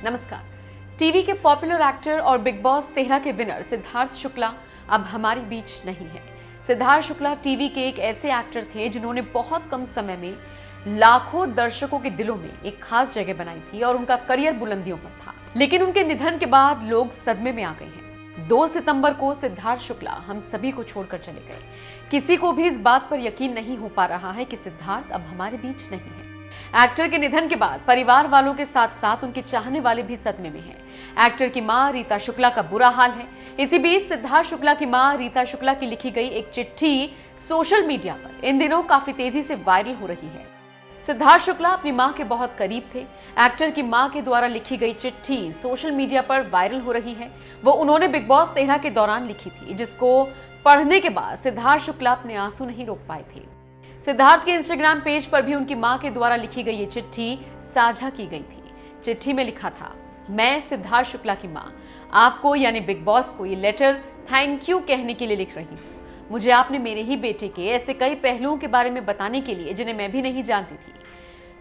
नमस्कार। टीवी के popular actor और बिग बॉस 13 के विनर सिद्धार्थ शुक्ला अब हमारे बीच नहीं है। सिद्धार्थ शुक्ला टीवी के एक ऐसे एक्टर थे जिन्होंने बहुत कम समय में लाखों दर्शकों के दिलों में एक खास जगह बनाई थी और उनका करियर बुलंदियों पर था। लेकिन उनके निधन के बाद लोग सदमे में आ गए हैं। 2 सितंबर को सिद्धार्थ शुक्ला हम सभी को छोड़कर चले गए। किसी को भी इस बात पर यकीन नहीं हो पा रहा है कि सिद्धार्थ अब हमारे बीच नहीं है। एक्टर के निधन के बाद परिवार वालों के साथ साथ उनके चाहने वाले भी सदमे में हैं। एक्टर की मां रीता शुक्ला का बुरा हाल है। इसी बीच सिद्धार्थ शुक्ला की मां रीता शुक्ला की लिखी गई एक चिट्ठी सोशल मीडिया पर इन दिनों काफी तेजी से वायरल हो रही है। सिद्धार्थ शुक्ला अपनी मां के बहुत करीब थे। एक्टर की मां के द्वारा लिखी गई चिट्ठी सोशल मीडिया पर वायरल हो रही है। वो उन्होंने बिग बॉस 13 के दौरान लिखी थी, जिसको पढ़ने के बाद सिद्धार्थ शुक्ला अपने आंसू नहीं रोक पाए थे। सिद्धार्थ के इंस्टाग्राम पेज पर भी उनकी मां के द्वारा लिखी गई ये चिट्ठी साझा की गई थी। चिट्ठी में लिखा था, मैं सिद्धार्थ शुक्ला की मां आपको यानी बिग बॉस को ये लेटर थैंक यू कहने के लिए लिख रही हूँ। मुझे आपने मेरे ही बेटे के ऐसे कई पहलुओं के बारे में बताने के लिए जिन्हें मैं भी नहीं जानती थी।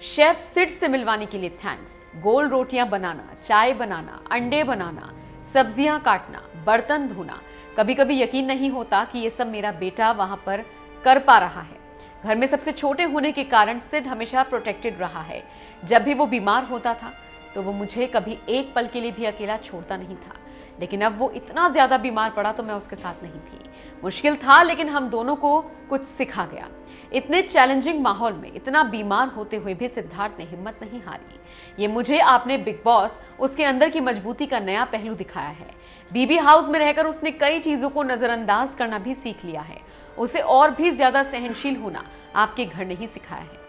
शेफ सिड से मिलवाने के लिए थैंक्स। गोल रोटियां बनाना, चाय बनाना, अंडे बनाना, सब्जियां काटना, बर्तन धोना, कभी कभी यकीन नहीं होता कि ये सब मेरा बेटा वहां पर कर पा रहा है। घर में सबसे छोटे होने के कारण सिड हमेशा प्रोटेक्टेड रहा है। जब भी वो बीमार होता था तो वो मुझे कभी एक पल के लिए भी अकेला छोड़ता नहीं था। लेकिन अब वो इतना ज्यादा बीमार पड़ा तो मैं उसके साथ नहीं थी। मुश्किल था लेकिन हम दोनों को कुछ सिखा गया। इतने चैलेंजिंग माहौल में इतना बीमार होते हुए भी सिद्धार्थ ने हिम्मत नहीं हारी। ये मुझे आपने बिग बॉस उसके अंदर की मजबूती का नया पहलू दिखाया है। बीबी हाउस में रहकर उसने कई चीजों को नजरअंदाज करना भी सीख लिया है। उसे और भी ज्यादा सहनशील होना आपके घर ने ही सिखाया है।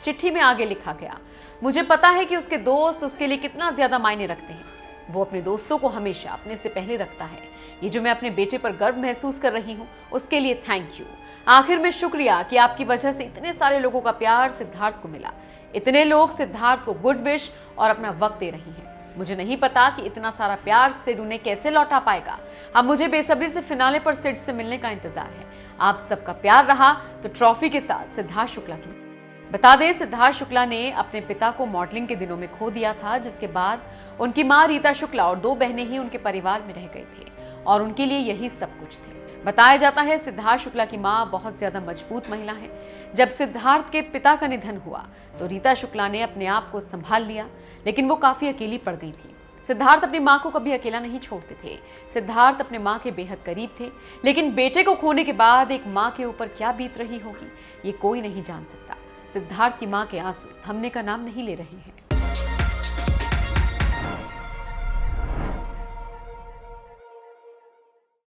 चिट्ठी में आगे लिखा गया, मुझे पता है कि उसके दोस्त उसके लिए कितना ज्यादा मायने रखते हैं। वो अपने दोस्तों को हमेशा अपने से पहले रखता है। ये जो मैं अपने बेटे पर गर्व महसूस कर रही हूँ उसके लिए थैंक यू। आखिर में शुक्रिया कि आपकी वजह से इतने सारे लोगों का प्यार सिद्धार्थ को मिला। इतने लोग सिद्धार्थ को गुड विश और अपना वक्त दे रही हैं। मुझे नहीं पता कि इतना सारा प्यार सिड उन्हें कैसे लौटा पाएगा। अब मुझे बेसब्री से फिनाले पर सिड से मिलने का इंतजार है। आप सबका प्यार रहा तो ट्रॉफी के साथ सिद्धार्थ शुक्ला की। बता दें, सिद्धार्थ शुक्ला ने अपने पिता को मॉडलिंग के दिनों में खो दिया था, जिसके बाद उनकी मां रीता शुक्ला और 2 बहनें ही उनके परिवार में रह गई थी और उनके लिए यही सब कुछ थे। बताया जाता है सिद्धार्थ शुक्ला की मां बहुत ज्यादा मजबूत महिला है। जब सिद्धार्थ के पिता का निधन हुआ तो रीता शुक्ला ने अपने आप को संभाल लिया, लेकिन वो काफी अकेली पड़ गई थी। सिद्धार्थ अपनी मां को कभी अकेला नहीं छोड़ते थे। सिद्धार्थ अपने मां के बेहद करीब थे, लेकिन बेटे को खोने के बाद एक मां के ऊपर क्या बीत रही होगी ये कोई नहीं जान सकता। सिद्धार्थ की मां के आंसू थमने का नाम नहीं ले रहे हैं।